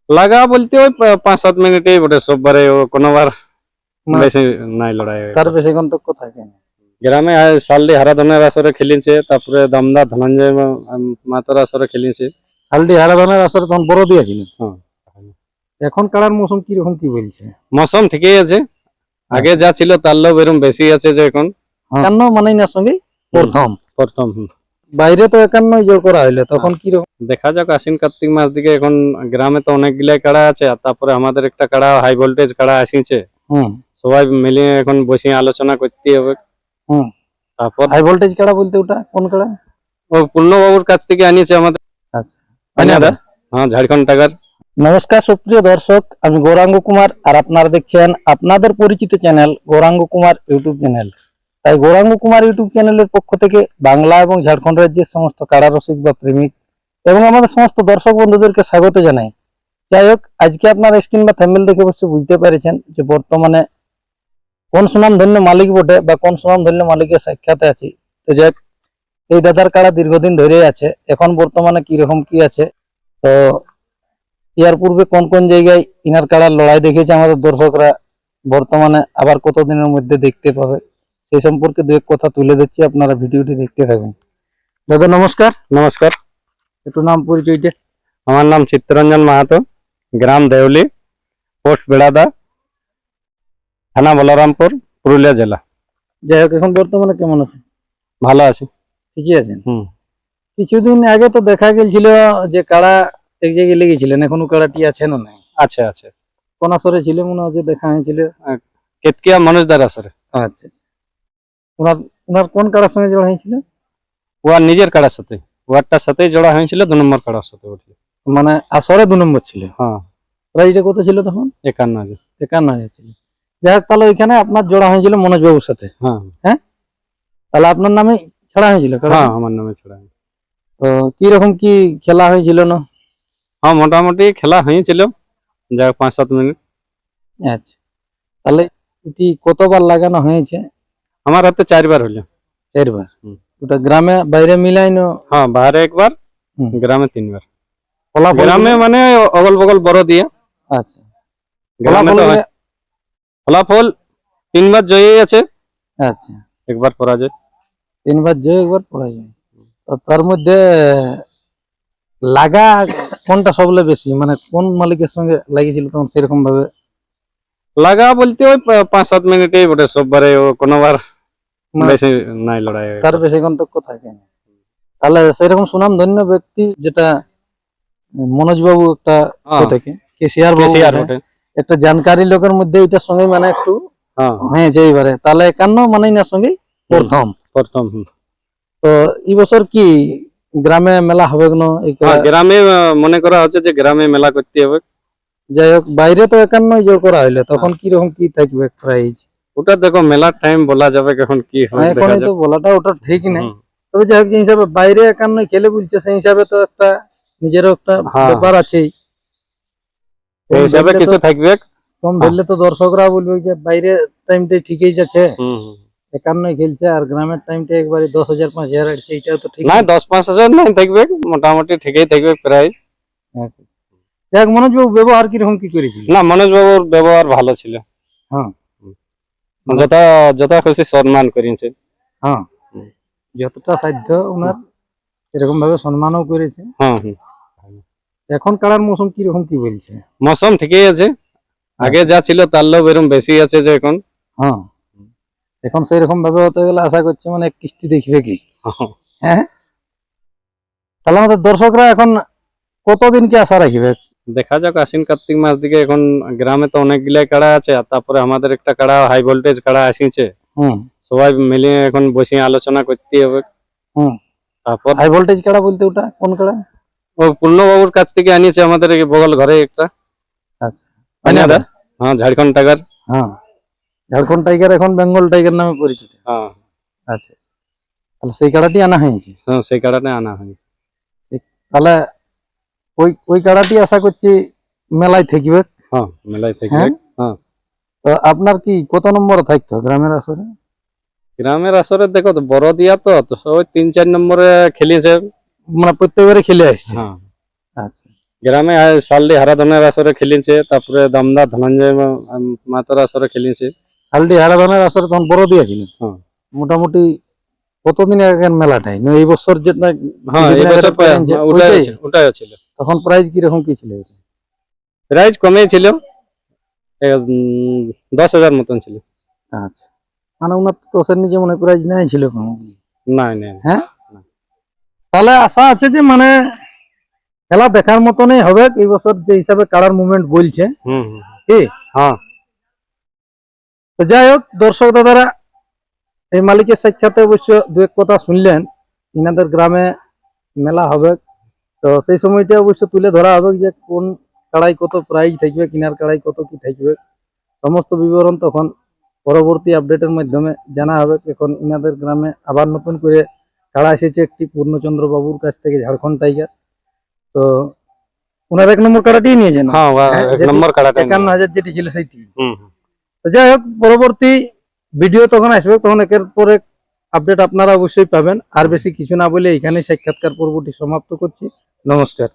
লাগা বলতে ওই 5-7 মিনিটেই বটে সববারে, ও কোনোবার মানে বেশি নাই লড়াই। তার বেশি গন্তব্য থাকে না। গ্রামে সালডি হারাধনের আসরে খেলিছে, তারপরে দমদা ধনঞ্জয় মাতার আসরে খেলিছে। হালদি হারাধনের আসরে তখন বড় দিয়েছিল। হ্যাঁ, এখন কাড়ার মৌসুম কিরকম কি বলছে? মৌসুম ঠিকই আছে, আগে যা ছিল তার লোক এরকম বেশি আছে যে এখন। একান্ন মানাইনার সঙ্গে প্রথম প্রথম বাইরে তো 51 জোর করা হইলো, তখন কিরকম? দেখা যাক আশ্বিন কার্তিক মাস দিকে। এখন গ্রামে তো অনেকগুলাই কাড়া আছে, আর তারপরে আমাদের একটা কাড়া হাই ভোল্টেজ কাড়া আসিছে। সবাই মিলিয়ে এখন বসে আলোচনা করতে হবে। তারপর হাই ভোল্টেজ কাড়া বলতে ওটা কোন কাড়া? ও পূর্ণবাবুর কাছ থেকে আনিয়েছে আমাদের। আচ্ছা, হ্যাঁ, ঝাড়খণ্ড টাকার। নমস্কার সুপ্রিয় দর্শক, আমি গৌরাঙ্গ কুমার আর আপনারা দেখছেন আপনাদের পরিচিত channel Gauranga Kumar YouTube channel. তাই গৌরাঙ্গ কুমার ইউটিউব চ্যানেলের পক্ষ থেকে বাংলা এবং ঝাড়খণ্ড রাজ্যের সমস্ত কাড়া রসিক বা প্রেমিক এবং আমাদের সমস্ত দর্শক বন্ধুদেরকে স্বাগত জানাই। যাই হোক, আজকে আপনার স্ক্রিন বা থাম্বনেল দেখে অবশ্যই বুঝতে পেরেছেন যে বর্তমানে কোন সুনামধন্য মালিক বটে বা কোন সুনামধন্য মালিকের সাক্ষাতে আছি। তো যাই হোক, এই দাদার কাড়া দীর্ঘদিন ধরেই আছে, এখন বর্তমানে কিরকম কি আছে, তো ইয়ার পূর্বে কোন কোন জায়গায় ইনার কাড়ার লড়াই দেখেছে আমাদের দর্শকরা, বর্তমানে আবার কতদিনের মধ্যে দেখতে পাবে, সেই সম্পর্কে দু এক কথা তুলে দিচ্ছি, আপনারা ভিডিওটি দেখতে থাকুন। দাদা নমস্কার। নমস্কার। একটু নাম পরিচয়টা। আমার নাম চিত্তরঞ্জন মাহাতো, গ্রাম দেউলি, পোস্ট বেড়াদা, থানা বলরামপুর, পুরুলিয়া জেলা। যাই হোক, এখন বর্তমানে কেমন আছে? ভালো আছি। ঠিকই আছেন? কিছুদিন আগে তো দেখা গেছিল যে কাড়া এক জায়গায় লেগেছিলেন, এখনো কাড়াটি আছেন না? আছে আছে। কোন আসরে ছিল মনে হচ্ছে, দেখা হয়েছিল? কেতকিয়া মনোজদার আসরে। আচ্ছা, ওনার ওনার কোন কাড়ার সঙ্গে জড়া হয়েছিল? ওর নিজের কাড়ার সাথে, ওয়ারটার সাথেই জোড়া হয়েছিল, 2 নম্বর কাড়ার সাথে উঠল। মানে আসরে 2 নম্বর ছিল? হ্যাঁ। প্রাইজটা কত ছিল তখন? 51,000। 51,000 ছিল। যাই হোক, তাহলে ওইখানে আপনার জোড়া হয়েছিল মনোজ বাবুর সাথে? হ্যাঁ হ্যাঁ, তাহলে আপনার নামে ছাড়া হয়েছিল? হ্যাঁ, আমার নামে ছড়া। তো কিরকম কি খেলা হয়েছিল না? হ্যাঁ, মোটামুটি খেলা হয়েছিল, যা 5-7 মিনিট। আচ্ছা, তাহলে এটি কতবার লাগানো হয়েছে? আমার হাতে 4বার হলো। 4বার? ওটা গ্রামে বাইরে মিলাইনো? হ্যাঁ, বাইরে একবার, গ্রামে 3বার। ফলাফল গ্রামে মানে অগল বগল বড় দিয়ে। আচ্ছা, ফলাফল 3বার জয়ী আছে। আচ্ছা, একবার পরাজয়। 3বার জয়, একবার পরাজয়। তো তার মধ্যে লাগা কোনটা সবচেয়ে বেশি, মানে কোন মালিকের সঙ্গে লাগিয়েছিল তখন সেরকম ভাবে? লাগা বলতে ওই 5-7 মিনিটেই বটে সববারে, ও কোনোবার বেশি নাই লড়াই। তার বেশি গন্তব্য থাকে না। তাহলে সেরকম সুনাম ধন্য ব্যক্তি যেটা মনোজ বাবু একটা থেকে কেসিআর বাবু একটা জানকারী লোকের মধ্যে এটার সঙ্গে মানে একটু হয়েছে এইবারে, তাহলে 51 মানাইনার সঙ্গে প্রথম। তো এই বছর কি গ্রামে মেলা হবে না? গ্রামে মনে করা হচ্ছে যে গ্রামে মেলা করতে হবে। যাই হোক, বাইরে তো 51 জোর করা হইলো, তখন কিরকম কি থাকবে প্রাইজ? ওটা দেখো মেলার টাইম বলা যাবে কখন কি হয়। এখনই তো বলাটা ওটা ঠিক নেই, তবে যাই হোক, যে হিসাবে বাইরে 51 খেলে বলছে সেই হিসাবে তো একটা নিজেরও একটা ব্যাপার আছেই, এই হিসাবে কিছু থাকবে। কম ধরলে তো দর্শকরা বলবে যে বাইরে টাইমটা ঠিকই যাচ্ছে, 51 খেলছে, আর গ্রামের টাইমটা একবারে 10,000 5,000 আসছে, এটাও তো ঠিক না। 10-5 হাজার নাই থাকবে, মোটামুটি ঠিকই থাকবে প্রাইস। যাক, মনোজ বাবু ব্যবহার কিরকম কি করেছিল? না, মনোজ বাবুর ব্যবহার ভালো ছিল। হ্যাঁ, যথা খুশি সম্মান করেছে। হ্যাঁ, যতটা সাধ্য ওনার এরকম ভাবে সম্মানও করেছে। এখন কাড়ার মৌসুম কিরকম কি বলছে? মৌসুম ঠিকই আছে, আগে যা ছিল তার লোক এরকম বেশি আছে যে এখন। হ্যাঁ, এখন সেইরকম ভাবে হতে গেলে আশা করছি মানে কিস্তি দেখবে কি? হ্যাঁ, তাহলে আমাদের দর্শকরা এখন কতদিন কি আশা রাখবে? দেখা যাক আশ্বিন কার্তিক মাস দিকে। এখন গ্রামে তো অনেকগুলাই কাড়া আছে, আর তারপরে আমাদের একটা কাড়া হাই ভোল্টেজ কাড়া আসিছে। সবাই মিলিয়ে এখন বসে আলোচনা করতে হবে। তারপর হাই ভোল্টেজ কাড়া বলতে ওটা কোন কাড়া? ও পূর্ণবাবুর কাছ থেকে আনিয়েছে আমাদের বগল ঘরে একটা। আচ্ছা, হ্যাঁ, ঝাড়খণ্ড টাকার। হ্যাঁ, ঝাড়খণ্ড টাইগার এখন বেঙ্গল টাইগার নামে পরিচিত। হ্যাঁ, আচ্ছা, তাহলে সেই কাড়াটি আনা হয়েছে? হ্যাঁ, সেই কাড়াটা আনা হয়েছে। তাহলে ওই কাড়াটি আশা করছি মেলায় থাকবে। হ্যাঁ, মেলায় থাকবে। হ্যাঁ, তো আপনার কি কত নম্বরে থাকতো গ্রামের আসরে? গ্রামের আসরে দেখো তো বড় দিয়া তো সবাই 3-4 নম্বরে খেলিয়েছে, মানে প্রত্যেকবারে খেলে আসছে। হ্যাঁ। আচ্ছা, গ্রামে সালডি হারাধনের আসরে খেলিছে, তারপরে দমদা ধনঞ্জয় মাতার আসরে খেলিছে। শালডি হারাধনের আসরে তখন বড় দিয়েছিল। হ্যাঁ মোটামুটি কতদিন আগের মেলাটাই না এই বছর যেটা হ্যাঁ, এই কিছুদিন আগে বছর করেন যে, ওইটাই? ওটাই ছিল। তখন প্রাইস কিরকম কি ছিল? প্রাইস কমই ছিল, 10,000 মতন ছিল। আচ্ছা, মানে ওনার তো দশের নিচে মনে প্রাইস নাই ছিল কোনো? নাই নাই। হ্যাঁ, তাহলে আশা আছে যে মানে খেলা দেখার মতনই হবে এই বছর যে হিসাবে কারার মুভমেন্ট বলছে। হুম। কি হ্যাঁ, তো যাই হোক, দর্শক দাদারা এই মালিকের সাক্ষাতে অবশ্য দু এক কথা শুনলেন, ইনাদের গ্রামে মেলা হবে, তো সেই সময়টা অবশ্য তুলে ধরা হবে যে কোন কাড়াই কত প্রাইস থাকবে, কিনার কাড়াই কত কি থাকবে, সমস্ত বিবরণ তখন পরবর্তী আপডেটের মাধ্যমে জানা হবে। এখন ইনাদের গ্রামে আবার নতুন করে কাড়া এসেছে একটি পূর্ণচন্দ্র বাবুর কাছ থেকে, ঝাড়খণ্ড টাইগার। তো ওনার 1 নম্বর কাড়াটি নিয়েছেন। হ্যাঁ, এক নম্বর কাড়াটা 51,000 যেটি ছিল সেইটি। হুম। তো যাই হোক, পরবর্তী ভিডিও তখন আসবে, তখন একের পর এক আপডেট আপনারা অবশ্যই পাবেন। আর বেশি কিছু না বলে এখানে সাক্ষাৎকার পর্বটি সমাপ্ত করছি। নমস্কার।